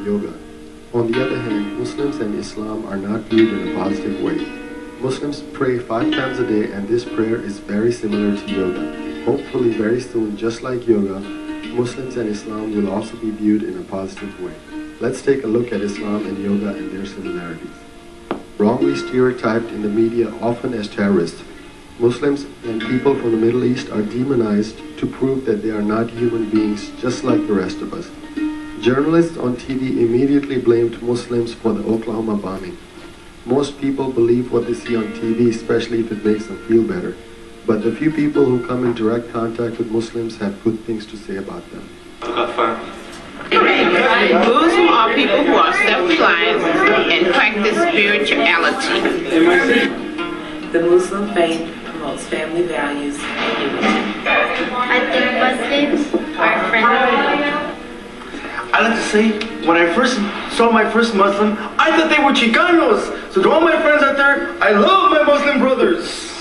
yoga. On the other hand, Muslims and Islam are not viewed in a positive way. Muslims pray 5 times a day, and this prayer is very similar to yoga. Hopefully very soon, just like yoga, Muslims and Islam will also be viewed in a positive way. Let's take a look at Islam and yoga and their similarities. Wrongly stereotyped in the media often as terrorists, Muslims and people from the Middle East are demonized to prove that they are not human beings just like the rest of us. Journalists on TV immediately blamed Muslims for the Oklahoma bombing. Most people believe what they see on TV, especially if it makes them feel better. But the few people who come in direct contact with Muslims have good things to say about them. Muslims are people who are self-reliant and practice spirituality. The Muslim faith promotes family values and unity. I think Muslims are friendly. I like to say, when I first saw my first Muslim, I thought they were Chicanos. So to all my friends out there, I love my Muslim brothers.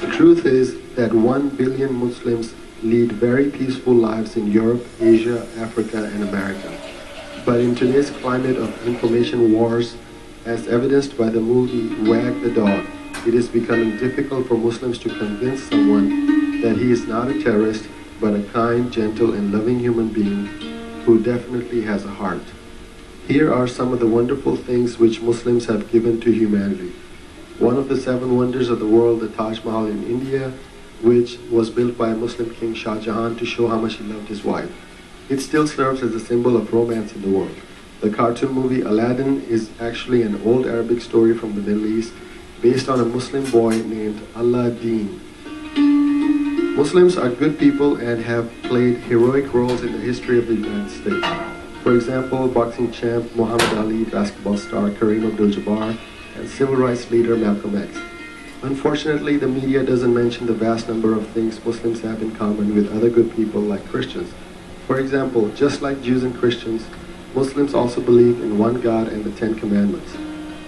The truth is that 1 billion Muslims lead very peaceful lives in Europe, Asia, Africa, and America. But in today's climate of information wars, as evidenced by the movie Wag the Dog, it is becoming difficult for Muslims to convince someone that he is not a terrorist, but a kind, gentle, and loving human being who definitely has a heart. Here are some of the wonderful things which Muslims have given to humanity. One of the 7 wonders of the world, the Taj Mahal in India, which was built by Muslim King Shah Jahan to show how much he loved his wife. It still serves as a symbol of romance in the world. The cartoon movie Aladdin is actually an old Arabic story from the Middle East based on a Muslim boy named Aladdin. Muslims are good people and have played heroic roles in the history of the United States. For example, boxing champ Muhammad Ali, basketball star Kareem Abdul-Jabbar, and civil rights leader Malcolm X. Unfortunately, the media doesn't mention the vast number of things Muslims have in common with other good people like Christians. For example, just like Jews and Christians, Muslims also believe in one God and the 10 Commandments.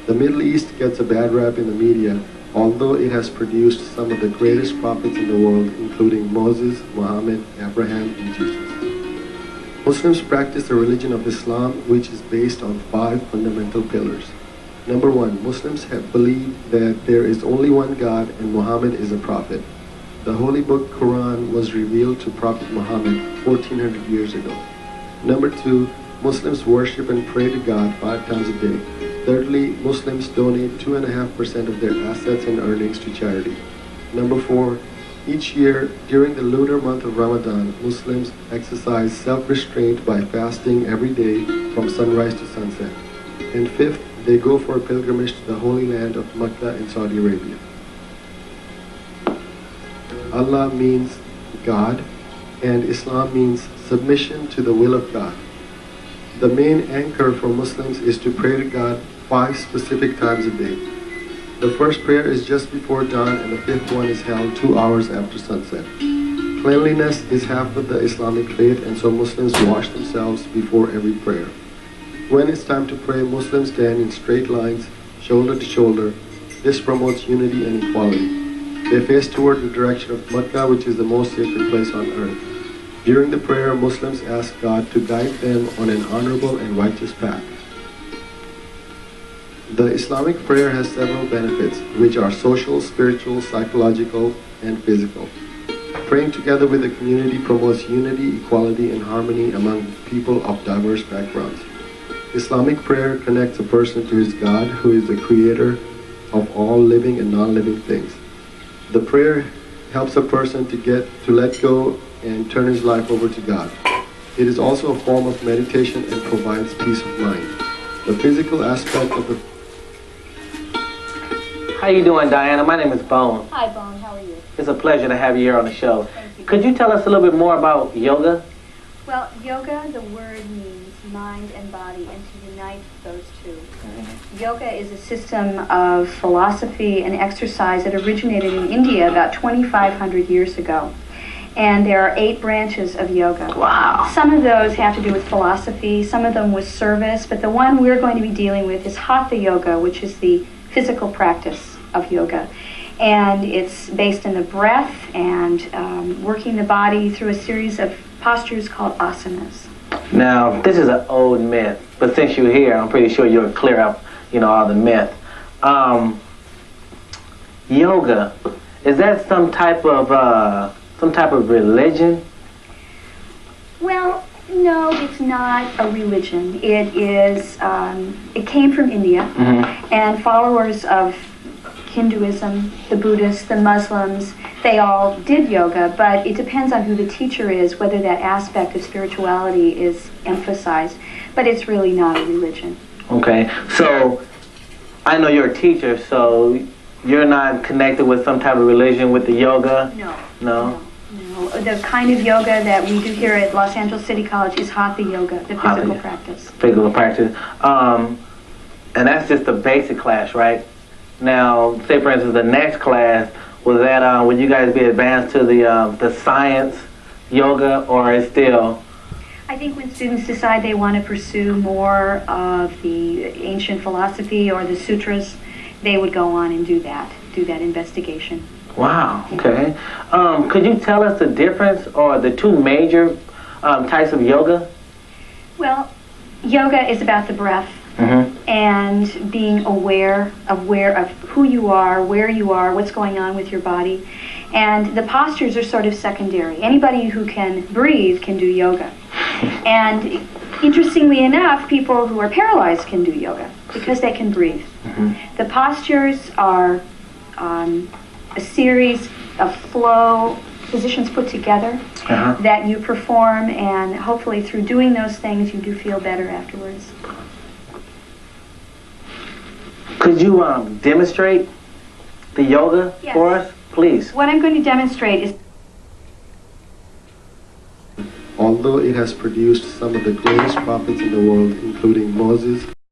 The Middle East gets a bad rap in the media, although it has produced some of the greatest prophets in the world, including Moses, Muhammad, Abraham, and Jesus. Muslims practice the religion of Islam, which is based on 5 fundamental pillars. Number 1, Muslims have believed that there is only one God and Muhammad is a prophet. The holy book Quran was revealed to Prophet Muhammad 1400 years ago. Number 2, Muslims worship and pray to God 5 times a day. Thirdly, Muslims donate 2.5% of their assets and earnings to charity. Number 4, each year during the lunar month of Ramadan, Muslims exercise self-restraint by fasting every day from sunrise to sunset. And 5th, they go for a pilgrimage to the Holy Land of Mecca in Saudi Arabia. Allah means God, and Islam means submission to the will of God. The main anchor for Muslims is to pray to God 5 specific times a day. The first prayer is just before dawn, and the 5th one is held 2 hours after sunset. Cleanliness is half of the Islamic faith, and so Muslims wash themselves before every prayer. When it's time to pray, Muslims stand in straight lines, shoulder to shoulder. This promotes unity and equality. They face toward the direction of Mecca, which is the most sacred place on earth. During the prayer, Muslims ask God to guide them on an honorable and righteous path. The Islamic prayer has several benefits, which are social, spiritual, psychological, and physical. Praying together with the community promotes unity, equality, and harmony among people of diverse backgrounds. Islamic prayer connects a person to his God, who is the creator of all living and non-living things. The prayer helps a person to let go and turn his life over to God. It is also a form of meditation and provides peace of mind. The physical aspect of the... How you doing, Diana? My name is Bone. Hi, Bone. How are you? It's a pleasure to have you here on the show. Thank you. Could you tell us a little bit more about yoga? Well, yoga, the word means mind and body, and to unite those two. Yoga is a system of philosophy and exercise that originated in India about 2,500 years ago. And there are 8 branches of yoga. Wow. Some of those have to do with philosophy, some of them with service, but the one we're going to be dealing with is Hatha Yoga, which is the physical practice of yoga. And it's based in the breath and working the body through a series of postures called asanas. Now, this is an old myth. but since you're here, I'm pretty sure you'll clear up, all the myth. Yoga, is that some type of religion? Well, no, it's not a religion. It is. It came from India, and followers of Hinduism, the Buddhists, the Muslims, they all did yoga, but it depends on who the teacher is, whether that aspect of spirituality is emphasized. But it's really not a religion. Okay, so I know you're a teacher, so you're not connected with some type of religion with the yoga? No? No. The kind of yoga that we do here at Los Angeles City College is Hatha Yoga, the physical practice. Physical practice. And that's just the basic class, right? Now, say for instance, the next class, would you guys be advanced to the science yoga, or is still? I think when students decide they want to pursue more of the ancient philosophy or the sutras, they would go on and do that investigation. Wow, okay. Could you tell us the difference or the two major types of yoga? Well, yoga is about the breath. And being aware of who you are, where you are, what's going on with your body. And the postures are sort of secondary. Anybody who can breathe can do yoga. And interestingly enough, people who are paralyzed can do yoga because they can breathe. The postures are a series of flow positions put together that you perform, and hopefully through doing those things you do feel better afterwards. Could you demonstrate the yoga for us, please? What I'm going to demonstrate is... Although it has produced some of the greatest prophets in the world, including Moses,